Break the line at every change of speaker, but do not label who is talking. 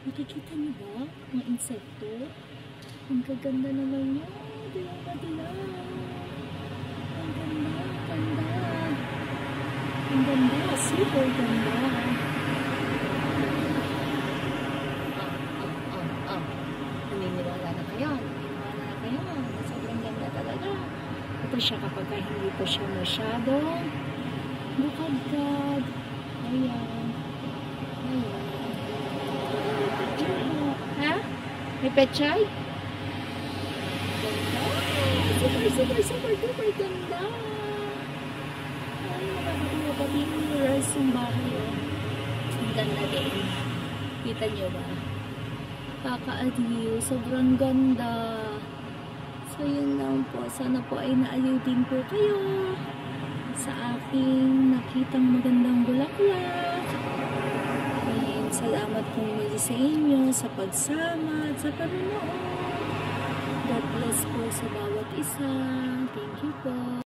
Nakikita niyo ba mga insekto? Ang gaganda naman yun. Dilaw na dilaw. Ang ganda, ganda. Ang ganda, super ganda. Naniniwala na kayo. Naniniwala na kayo. Sobrang ganda talaga. Ito siya kapag hindi po siya masyadong bukadkad. Ayan. Ayan. Ha? May pechay? Ganda. Super duper ganda. Ay, nakakatuwa pati yung mirrors yung bahay. Ang ganda din. Kita nyo ba? Kaka-adiw. Sobrang ganda. So, yun lang po. Sana po ay naaliw din po kayo sa aking nakitang magandang bulaklak. And salamat po muli sa inyo sa pagsama at sa panonood. God bless po sa bawat isa. Thank you po.